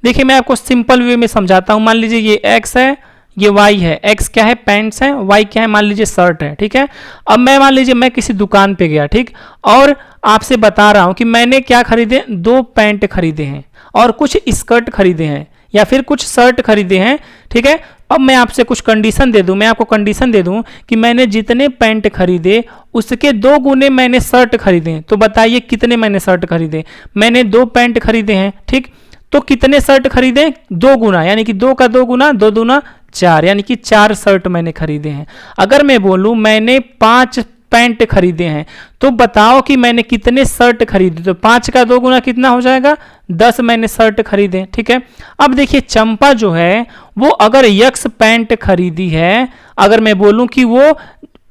देखिए मैं आपको सिंपल वे में समझाता हूं। मान लीजिए ये X है, ये Y है। X क्या है, पैंट्स है, Y क्या है, मान लीजिए शर्ट है, ठीक है। अब मैं मान लीजिए मैं किसी दुकान पे गया, ठीक, और आपसे बता रहा हूं कि मैंने क्या खरीदे, 2 पैंट खरीदे हैं और कुछ स्कर्ट खरीदे हैं या फिर कुछ शर्ट खरीदे हैं, ठीक है। अब मैं आपसे कुछ कंडीशन दे दूं, मैं आपको कंडीशन दे दूं कि मैंने जितने पैंट खरीदे उसके 2 गुने मैंने शर्ट खरीदे। तो बताइए कितने मैंने शर्ट खरीदे। मैंने 2 पैंट खरीदे हैं, ठीक, तो कितने शर्ट खरीदे, 2 गुना, यानी कि 2 का 2 गुना, 2 दूना 4, यानी कि 4 शर्ट मैंने खरीदे हैं। अगर मैं बोलूं मैंने 5 पैंट खरीदे हैं, तो बताओ कि मैंने कितने शर्ट खरीदे। तो 5 का 2 गुना कितना हो जाएगा, 10 मैंने शर्ट खरीदे, ठीक है। अब देखिए चंपा जो है वो अगर X पैंट खरीदी है, अगर मैं बोलूं कि वो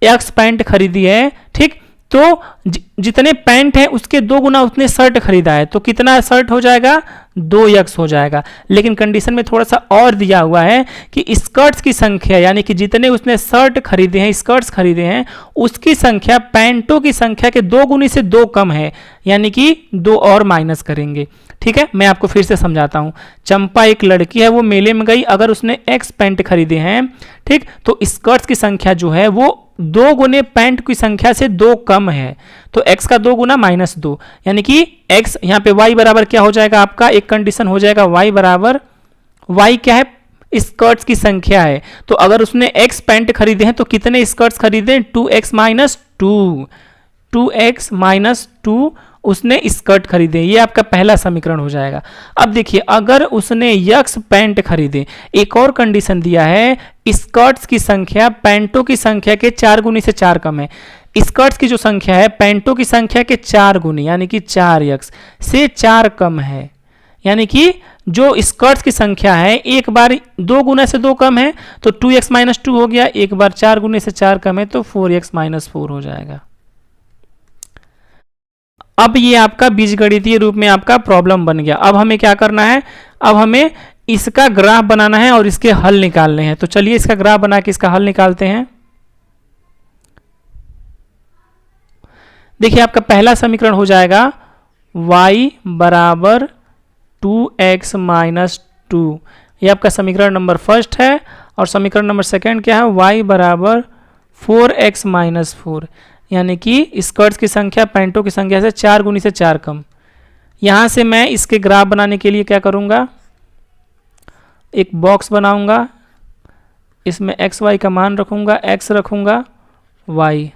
X पैंट खरीदी है, ठीक, तो जितने पैंट हैं उसके 2 गुना उतने शर्ट खरीदा है, तो कितना शर्ट हो जाएगा, 2x हो जाएगा। लेकिन कंडीशन में थोड़ा सा और दिया हुआ है कि स्कर्ट्स की संख्या, यानी कि जितने उसने शर्ट खरीदे हैं, स्कर्ट्स खरीदे हैं, उसकी संख्या पैंटों की संख्या के 2 गुनी से 2 कम है, यानी कि 2 और माइनस करेंगे, ठीक है। मैं आपको फिर से समझाता हूं। चंपा एक लड़की है, वो मेले में गई, अगर उसने X पैंट खरीदे हैं, ठीक, तो स्कर्ट्स की संख्या जो है वो 2 गुने पैंट की संख्या से 2 कम है। तो X का 2 गुना -2, यानी कि X यहाँ पे Y बराबर क्या हो जाएगा आपका, एक कंडीशन हो जाएगा Y बराबर, Y क्या है, स्कर्ट्स की संख्या है। तो अगर उसने x पैंट खरीदे हैं तो कितने स्कर्ट्स खरीदे? 2x माइनस 2, 2x माइनस 2 उसने स्कर्ट खरीदे। ये आपका पहला समीकरण हो जाएगा। अब देखिए अगर उसने यक्स पैंट खरीदे, एक और कंडीशन दिया है, स्कर्ट्स की संख्या पैंटों की संख्या के 4 गुनी से 4 कम है। स्कर्ट्स की जो संख्या है पैंटों की संख्या के 4 गुनी यानी कि 4x से 4 कम है, यानी कि जो स्कर्ट्स की संख्या है एक बार 2 गुना से 2 कम है तो 2x माइनस 2 हो गया, एक बार 4 गुने से 4 कम है तो 4x माइनस 4 हो जाएगा। अब ये आपका बीजगणितीय रूप में आपका प्रॉब्लम बन गया। अब हमें क्या करना है? अब हमें इसका ग्राफ बनाना है और इसके हल निकालने हैं। तो चलिए इसका ग्राफ बना के इसका हल निकालते हैं। देखिए आपका पहला समीकरण हो जाएगा y बराबर 2x माइनस 2, ये आपका समीकरण नंबर फर्स्ट है। और समीकरण नंबर सेकंड क्या है? y बराबर 4x माइनस 4, यानी कि स्कर्ट्स की संख्या पैंटों की संख्या से 4 गुनी से 4 कम। यहाँ से मैं इसके ग्राफ बनाने के लिए क्या करूँगा? एक बॉक्स बनाऊँगा, इसमें एक्स वाई का मान रखूँगा, x रखूँगा, y।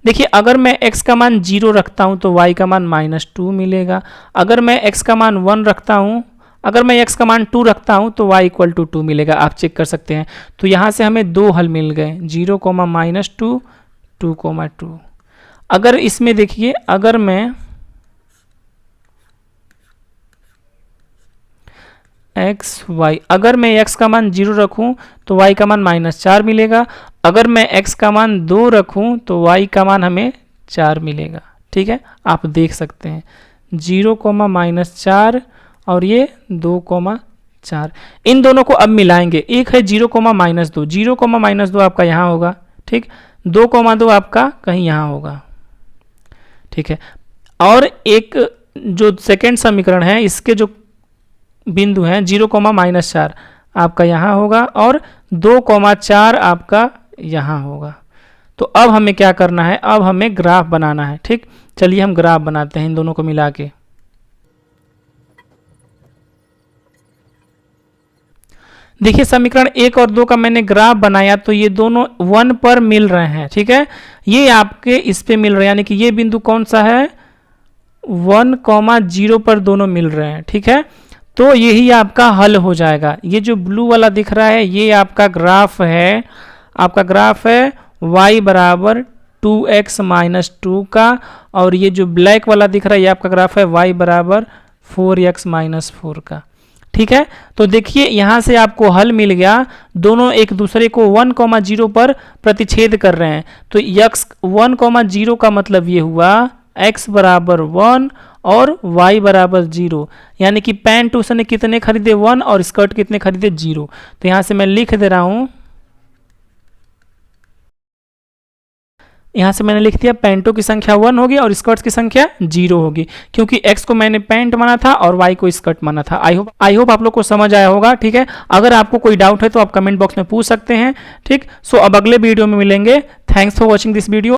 देखिए अगर मैं x का मान 0 रखता हूँ तो y का मान माइनस 2 मिलेगा। अगर मैं x का मान 1 रखता हूँ, अगर मैं x का मान 2 रखता हूँ तो y इक्वल टू 2 मिलेगा। आप चेक कर सकते हैं। तो यहाँ से हमें 2 हल मिल गए, 0, माइनस 2, 2, 2। अगर इसमें देखिए अगर मैं अगर मैं x का मान 0 रखूं तो y का मान माइनस 4 मिलेगा। अगर मैं x का मान 2 रखूं तो y का मान हमें 4 मिलेगा। ठीक है, आप देख सकते हैं 0, माइनस 4 और ये 2, 4। इन दोनों को अब मिलाएंगे। एक है 0, माइनस 2, 0, माइनस 2 आपका यहाँ होगा। ठीक, 2, 2 आपका कहीं यहाँ होगा। ठीक है, और एक जो सेकेंड समीकरण है इसके जो बिंदु हैं 0, माइनस 4 आपका यहाँ होगा और 2, 4 आपका यहाँ होगा। तो अब हमें क्या करना है? अब हमें ग्राफ बनाना है। ठीक, चलिए हम ग्राफ बनाते हैं इन दोनों को मिला के। देखिए समीकरण 1 और 2 का मैंने ग्राफ बनाया तो ये दोनों 1 पर मिल रहे हैं। ठीक है, ये आपके इस पे मिल रहे हैं, यानी कि ये बिंदु कौन सा है? 1, 0 पर दोनों मिल रहे हैं। ठीक है, तो यही आपका हल हो जाएगा। ये जो ब्लू वाला दिख रहा है ये आपका ग्राफ है, आपका ग्राफ है y बराबर 2x माइनस 2 का, और ये जो ब्लैक वाला दिख रहा है ये आपका ग्राफ है y बराबर 4x माइनस 4 का। ठीक है, तो देखिए यहाँ से आपको हल मिल गया। दोनों एक दूसरे को 1, 0 पर प्रतिच्छेद कर रहे हैं। तो x 1, 0 का मतलब ये हुआ x बराबर 1 और y बराबर 0, यानी कि पैंट उसने कितने खरीदे? 1 और स्कर्ट कितने खरीदे? 0। तो यहाँ से मैं लिख दे रहा हूँ, यहाँ से मैंने लिख दिया पैंटों की संख्या 1 होगी और स्कर्ट्स की संख्या 0 होगी, क्योंकि x को मैंने पैंट माना था और y को स्कर्ट माना था। आई होप आप लोग को समझ आया होगा। ठीक है, अगर आपको कोई डाउट है तो आप कमेंट बॉक्स में पूछ सकते हैं। ठीक, सो अब अगले वीडियो में मिलेंगे। Thanks for watching this video.